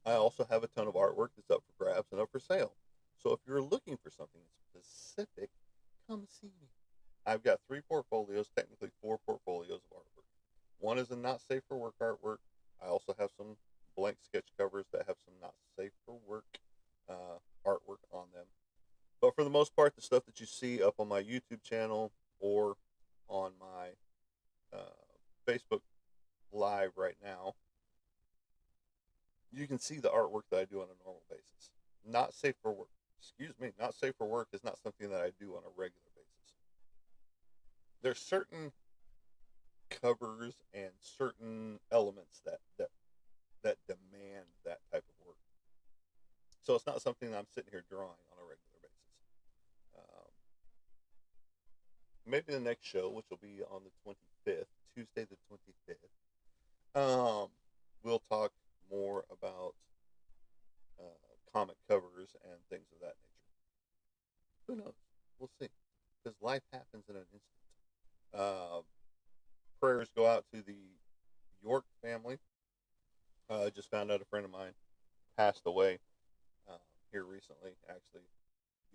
I also have a ton of artwork that's up for grabs and up for sale. So if you're looking for something specific, come see me. I've got 3 portfolios, technically 4 portfolios of artwork. One is a not safe for work artwork. I also have some blank sketch covers that have some not safe for work artwork on them. But for the most part, the stuff that you see up on my YouTube channel or on my Facebook Live right now, you can see the artwork that I do on a normal basis. Not safe for work. Excuse me, not safe for work is not something that I do on a regular basis. There's certain covers and certain elements that demand that type of work. So it's not something that I'm sitting here drawing on a regular basis. Um, Maybe the next show, which will be on the 25th, Tuesday the 25th, we'll talk more about comic covers and things of that nature. Who knows? We'll see. Because life happens in an instant. Uh, Prayers go out to the York family. I just found out a friend of mine passed away here recently, actually,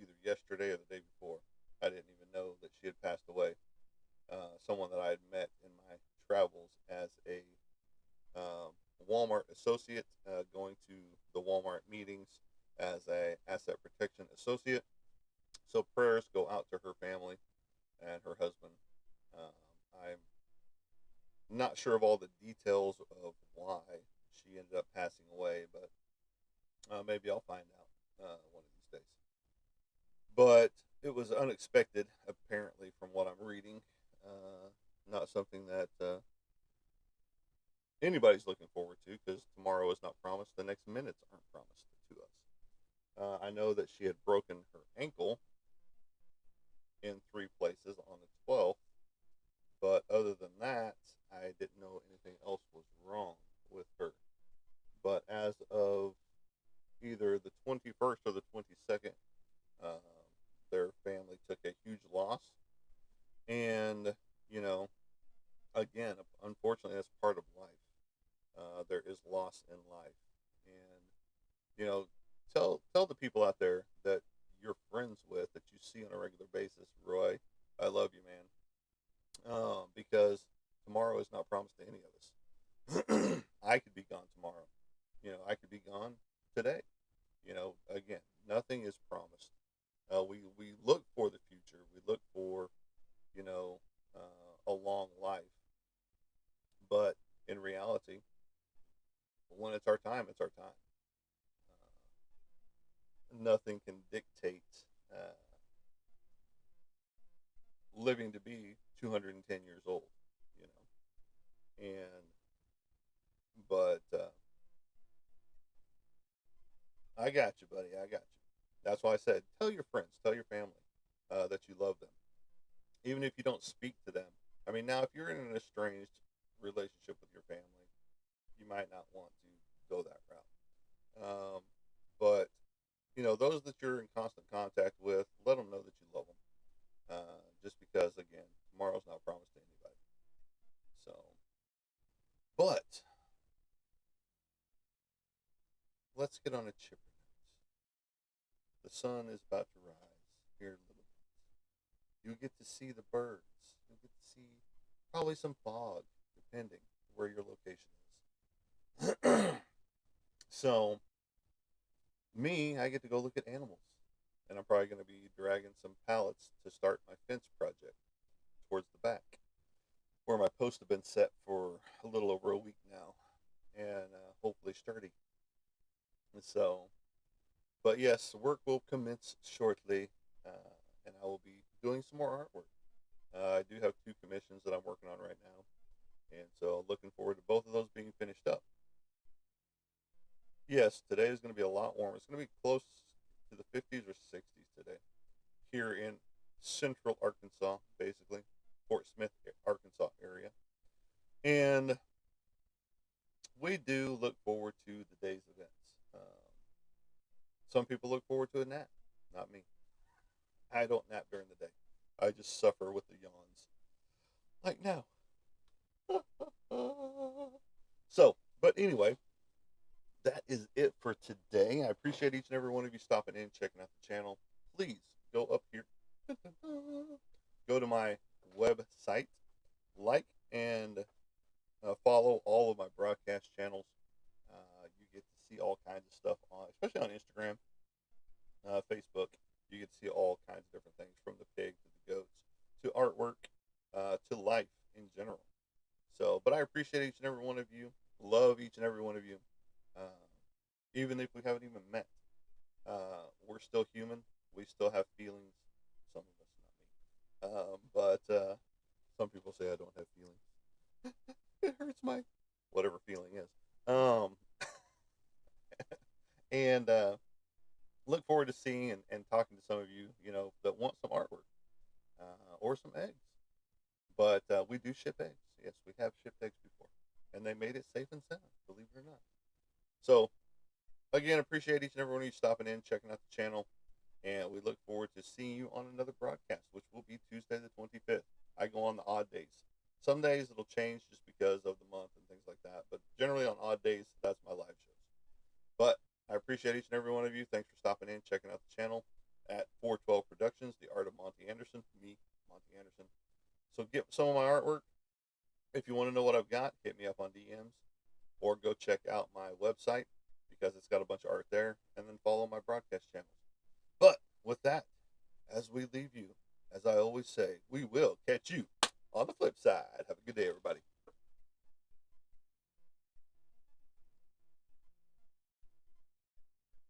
either yesterday or the day before. I didn't even know that she had passed away. Someone that I had met in my travels as a Walmart associate, going to the Walmart meetings as a asset protection associate. So prayers go out to her family and her husband. I'm not sure of all the details of why she ended up passing away, but maybe I'll find out one of these days. But it was unexpected, apparently, from what I'm reading. Not something that anybody's looking forward to, because tomorrow is not promised. The next minutes aren't promised to us. I know that she had broken her ankle in 3 places on the 12th, but other than that, I didn't know anything else was wrong with her. But as of either the 21st or the 22nd, um, their family took a huge loss. And, you know, again, unfortunately, that's part of life. There is loss in life. And, tell the people out there that you're friends with, that you see on a regular basis, Roy, I love you, man. Because tomorrow is not promised to any of us. I could be gone tomorrow. I could be gone today. Again, nothing is promised. We look for the future. We look for, a long life. But in reality, when it's our time, it's our time. Nothing can dictate uh, living to be 210 years old, you and but I got you, buddy. I got you. That's why I said, tell your friends, tell your family that you love them, even if you don't speak to them. I mean, now if you're in an estranged relationship with your family, you might not want to go that route. But those that you're in constant contact with, let them know that you love them. Just because, again, tomorrow's not promised to anybody. So, but let's get on a chipper note. The sun is about to rise. here a little bit. You get to see the birds. You get to see probably some fog, depending where your location is. So, me, I get to go look at animals. And I'm probably going to be dragging some pallets to start my fence project towards the back, where my posts have been set for a little over a week now, and hopefully sturdy. And so, but yes, work will commence shortly, and I will be doing some more artwork. I do have two commissions that I'm working on right now, and so looking forward to both of those being finished up. Yes, today is going to be a lot warmer. It's going to be close to the 50s or 60s today here in central Arkansas, basically, Fort Smith, Arkansas area. And we do look forward to the day's events. Some people look forward to a nap, not me. I don't nap during the day. I just suffer with the yawns, like now. So, but anyway, that is it for today. I appreciate each and every one of you stopping in, checking out the channel. Please go up here, go to my website, like and follow all of my broadcast channels. You get to see all kinds of stuff on, especially on Instagram, Facebook. You get to see all kinds of different things, from the pig to the goats to artwork to life in general. So, but I appreciate each and every one of you. Love each and every one of you. Uh, Even if we haven't even met, we're still human. We still have feelings. Some of us, not me. But some people say I don't have feelings. It hurts my whatever feeling is. And look forward to seeing and talking to some of you, that want some artwork or some eggs. But we do ship eggs. Yes, we have shipped eggs before, and they made it safe and sound, believe it or not. So, again, appreciate each and every one of you stopping in, checking out the channel, and we look forward to seeing you on another broadcast, which will be Tuesday the 25th. I go on the odd days. Some days it'll change just because of the month and things like that, but generally on odd days, that's my live shows. But I appreciate each and every one of you. Thanks for stopping in, checking out the channel at 412 Productions, The Art of Monty Anderson, me, Monty Anderson. So get some of my artwork. If you want to know what I've got, hit me up on DMs or go check out my website, because it's got a bunch of art there, and then follow my broadcast channels. But with that, as we leave you, as I always say, we will catch you on the flip side. Have a good day, everybody.